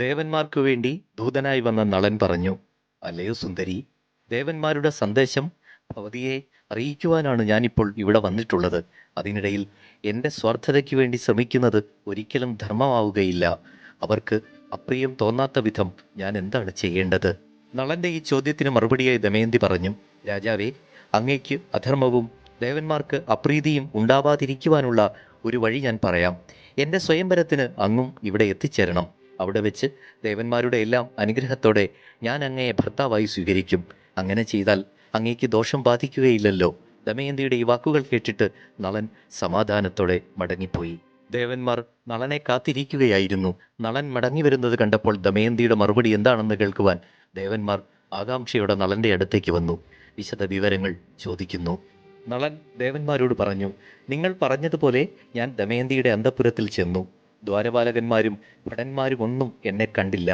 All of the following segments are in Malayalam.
ദേവന്മാർക്കു വേണ്ടി ദൂതനായി വന്ന നളൻ പറഞ്ഞു, അല്ലയോ സുന്ദരി, ദേവന്മാരുടെ സന്ദേശം ഭവതിയെ അറിയിക്കുവാനാണ് ഞാനിപ്പോൾ ഇവിടെ വന്നിട്ടുള്ളത്. അതിനിടയിൽ എൻ്റെ സ്വാർത്ഥതയ്ക്ക് വേണ്ടി ശ്രമിക്കുന്നത് ഒരിക്കലും ധർമ്മമാവുകയില്ല. അവർക്ക് അപ്രിയം തോന്നാത്ത വിധം ഞാൻ എന്താണ് ചെയ്യേണ്ടത്? നളന്റെ ഈ ചോദ്യത്തിന് മറുപടിയായി ദമയന്തി പറഞ്ഞു, രാജാവേ, അങ്ങേക്ക് അധർമ്മവും ദേവന്മാർക്ക് അപ്രീതിയും ഉണ്ടാവാതിരിക്കുവാനുള്ള ഒരു വഴി ഞാൻ പറയാം. എൻ്റെ സ്വയംവരത്തിന് അങ്ങും ഇവിടെ എത്തിച്ചേരണം. അവിടെ വെച്ച് ദേവന്മാരുടെ എല്ലാം അനുഗ്രഹത്തോടെ ഞാൻ അങ്ങയെ ഭർത്താവായി സ്വീകരിക്കും. അങ്ങനെ ചെയ്താൽ അങ്ങേക്ക് ദോഷം ബാധിക്കുകയില്ലല്ലോ. ദമയന്തിയുടെ ഈ വാക്കുകൾ കേട്ടിട്ട് നളൻ സമാധാനത്തോടെ മടങ്ങിപ്പോയി. ദേവന്മാർ നളനെ കാത്തിരിക്കുകയായിരുന്നു. നളൻ മടങ്ങി വരുന്നത് കണ്ടപ്പോൾ ദമയന്തിയുടെ മറുപടി എന്താണെന്ന് കേൾക്കുവാൻ ദേവന്മാർ ആകാംക്ഷയോടെ നളന്റെ അടുത്തേക്ക് വന്നു. വിശദ വിവരങ്ങൾ ചോദിക്കുന്നു. നളൻ ദേവന്മാരോട് പറഞ്ഞു, നിങ്ങൾ പറഞ്ഞതുപോലെ ഞാൻ ദമയന്തിയുടെ അന്തഃപുരത്തിൽ ചെന്നു. ദ്വാരപാലകന്മാരും ഭടന്മാരും ഒന്നും എന്നെ കണ്ടില്ല.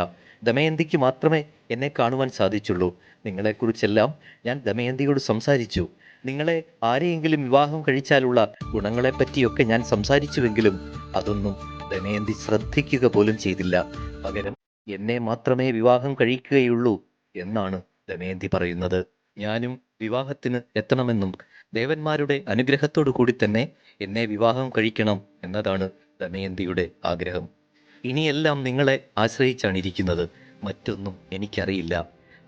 ദമയന്തിക്ക് മാത്രമേ എന്നെ കാണുവാൻ സാധിച്ചുള്ളൂ. നിങ്ങളെക്കുറിച്ചെല്ലാം ഞാൻ ദമയന്തിയോട് സംസാരിച്ചു. നിങ്ങളെ ആരെയെങ്കിലും വിവാഹം കഴിച്ചാലുള്ള ഗുണങ്ങളെപ്പറ്റിയൊക്കെ ഞാൻ സംസാരിച്ചുവെങ്കിലും അതൊന്നും ദമയന്തി ശ്രദ്ധിക്കുക പോലും ചെയ്തില്ല. പകരം എന്നെ മാത്രമേ വിവാഹം കഴിക്കുകയുള്ളൂ എന്നാണ് ദമയന്തി പറയുന്നത്. ഞാനും വിവാഹത്തിന് എത്തണമെന്നും ദേവന്മാരുടെ അനുഗ്രഹത്തോടു കൂടി തന്നെ എന്നെ വിവാഹം കഴിക്കണം എന്നതാണ് ദമയന്തിയുടെ ആഗ്രഹം. ഇനിയെല്ലാം നിങ്ങളെ ആശ്രയിച്ചാണ് ഇരിക്കുന്നത്. മറ്റൊന്നും എനിക്കറിയില്ല.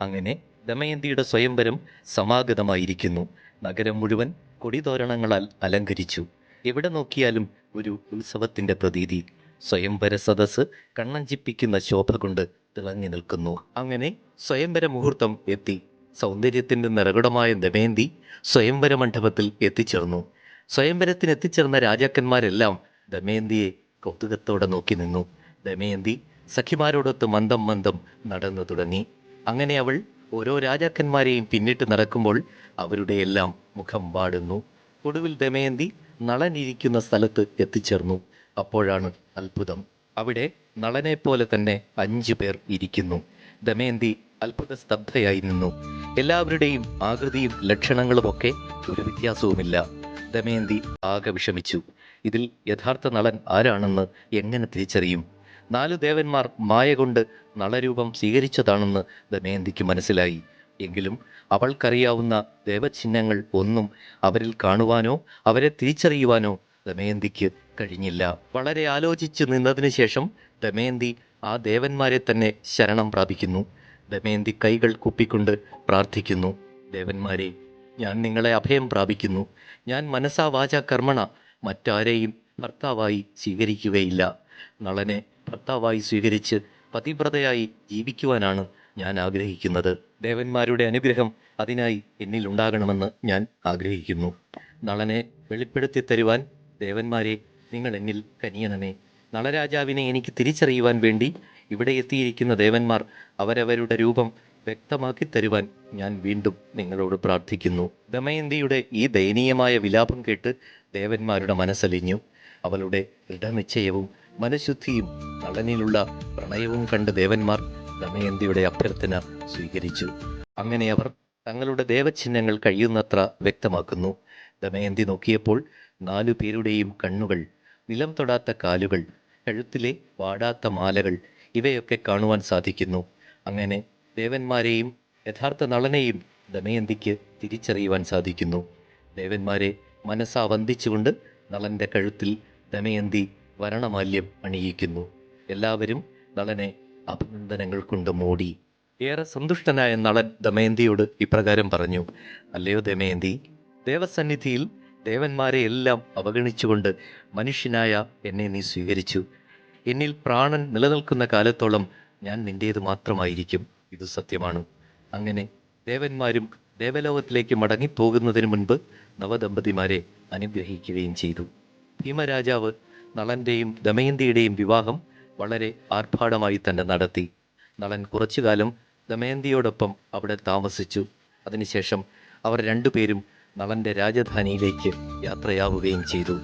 അങ്ങനെ ദമയന്തിയുടെ സ്വയംവരം സമാഗതമായിരിക്കുന്നു. നഗരം മുഴുവൻ കൊടിതോരണങ്ങളാൽ അലങ്കരിച്ചു. എവിടെ നോക്കിയാലും ഒരു ഉത്സവത്തിന്റെ പ്രതീതി. സ്വയംവര സദസ് കണ്ണഞ്ചിപ്പിക്കുന്ന ശോഭ കൊണ്ട് തിളങ്ങി നിൽക്കുന്നു. അങ്ങനെ സ്വയംവര മുഹൂർത്തം എത്തി. സൗന്ദര്യത്തിന്റെ നിറകുടമായ ദമയന്തി സ്വയംവര മണ്ഡപത്തിൽ എത്തിച്ചേർന്നു. സ്വയംവരത്തിന് എത്തിച്ചേർന്ന രാജാക്കന്മാരെല്ലാം ദമയന്തിയെ കൗതുകത്തോടെ നോക്കി നിന്നു. ദമയന്തി സഖിമാരോടൊത്ത് മന്ദം മന്ദം നടന്നു തുടങ്ങി. അങ്ങനെ അവൾ ഓരോ രാജാക്കന്മാരെയും പിന്നിട്ട് നടക്കുമ്പോൾ അവരുടെ എല്ലാം മുഖം വാടുന്നു. ഒടുവിൽ ദമയന്തി നളൻ ഇരിക്കുന്ന സ്ഥലത്ത് എത്തിച്ചേർന്നു. അപ്പോഴാണ് അത്ഭുതം. അവിടെ നളനെ പോലെ തന്നെ 5 പേർ ഇരിക്കുന്നു. ദമയന്തി അത്ഭുത സ്തബ്ധയായി നിന്നു. എല്ലാവരുടെയും ആകൃതിയും ലക്ഷണങ്ങളുമൊക്കെ ഒരു വ്യത്യാസവുമില്ല. ദമയന്തി ആകെ വിഷമിച്ചു. ഇതിൽ യഥാർത്ഥ നളൻ ആരാണെന്ന് എങ്ങനെ തിരിച്ചറിയും? 4 ദേവന്മാർ മായ കൊണ്ട് നളരൂപം സ്വീകരിച്ചതാണെന്ന് ദമയന്തിക്ക് മനസ്സിലായി. എങ്കിലും അവൾക്കറിയാവുന്ന ദേവചിഹ്നങ്ങൾ ഒന്നും അവരിൽ കാണുവാനോ അവരെ തിരിച്ചറിയുവാനോ ദമയന്തിക്ക് കഴിഞ്ഞില്ല. വളരെ ആലോചിച്ച് നിന്നതിന് ശേഷം ദമയന്തി ആ ദേവന്മാരെ തന്നെ ശരണം പ്രാപിക്കുന്നു. ദമയന്തി കൈകൾ കുപ്പിക്കൊണ്ട് പ്രാർത്ഥിക്കുന്നു. ദേവന്മാരെ, ഞാൻ നിങ്ങളെ അഭയം പ്രാപിക്കുന്നു. ഞാൻ മനസാ വാചാ കർമ്മണ മറ്റാരെയും ഭർത്താവായി സ്വീകരിക്കുകയില്ല. നളനെ ഭർത്താവായി സ്വീകരിച്ച് പതിവ്രതയായി ജീവിക്കുവാനാണ് ഞാൻ ആഗ്രഹിക്കുന്നത്. ദേവന്മാരുടെ അനുഗ്രഹം അതിനായി എന്നിൽ ഉണ്ടാകണമെന്ന് ഞാൻ ആഗ്രഹിക്കുന്നു. നളനെ വെളിപ്പെടുത്തി തരുവാൻ ദേവന്മാരെ നിങ്ങൾ എന്നിൽ കനിയണമേ. നളരാജാവിനെ എനിക്ക് തിരിച്ചറിയുവാൻ വേണ്ടി ഇവിടെ എത്തിയിരിക്കുന്ന ദേവന്മാർ അവരവരുടെ രൂപം വ്യക്തമാക്കി തരുവാൻ ഞാൻ വീണ്ടും നിങ്ങളോട് പ്രാർത്ഥിക്കുന്നു. ദമയന്തിയുടെ ഈ ദയനീയമായ വിലാപം കേട്ട് ദേവന്മാരുടെ മനസ്സലിഞ്ഞു. അവളുടെ ദൃഢനിശ്ചയവും മനഃശുദ്ധിയും നളനിലുള്ള പ്രണയവും കണ്ട് ദേവന്മാർ ദമയന്തിയുടെ അഭ്യർത്ഥന സ്വീകരിച്ചു. അങ്ങനെ അവർ തങ്ങളുടെ ദേവചിഹ്നങ്ങൾ കഴിയുന്നത്ര വ്യക്തമാക്കുന്നു. ദമയന്തി നോക്കിയപ്പോൾ 4 പേരുടെയും കണ്ണുകൾ, നിലം തൊടാത്ത കാലുകൾ, കഴുത്തിലെ വാടാത്ത മാലകൾ ഇവയൊക്കെ കാണുവാൻ സാധിക്കുന്നു. അങ്ങനെ ദേവന്മാരെയും യഥാർത്ഥ നളനെയും ദമയന്തിക്ക് തിരിച്ചറിയുവാൻ സാധിക്കുന്നു. ദേവന്മാരെ മനസ്സാ വന്ദിച്ചുകൊണ്ട് നളന്റെ കഴുത്തിൽ ദമയന്തി വരണമാല്യം അണിയിക്കുന്നു. എല്ലാവരും നളനെ അഭിനന്ദനങ്ങൾ കൊണ്ട് മൂടി. ഏറെ സന്തുഷ്ടനായ നളൻ ദമയന്തിയോട് ഇപ്രകാരം പറഞ്ഞു, അല്ലയോ ദമയന്തി, ദേവസന്നിധിയിൽ ദേവന്മാരെ എല്ലാം അവഗണിച്ചുകൊണ്ട് മനുഷ്യനായ എന്നെ നീ സ്വീകരിച്ചു. എന്നിൽ പ്രാണൻ നിലനിൽക്കുന്ന കാലത്തോളം ഞാൻ നിന്റേത് മാത്രമായിരിക്കും. ഇത് സത്യമാണ്. അങ്ങനെ ദേവന്മാരും ദേവലോകത്തിലേക്ക് മടങ്ങിപ്പോകുന്നതിന് മുൻപ് നവദമ്പതിമാരെ അനുഗ്രഹിക്കുകയും ചെയ്തു. ഭീമരാജാവ് നളന്റെയും ദമയന്തിയുടെയും വിവാഹം വളരെ ആർഭാടമായി തന്നെ നടത്തി. നളൻ കുറച്ചുകാലം ദമയന്തിയോടൊപ്പം അവിടെ താമസിച്ചു. അതിനുശേഷം അവർ 2 പേരും നളന്റെ രാജധാനിയിലേക്ക് യാത്രയാവുകയും ചെയ്തു.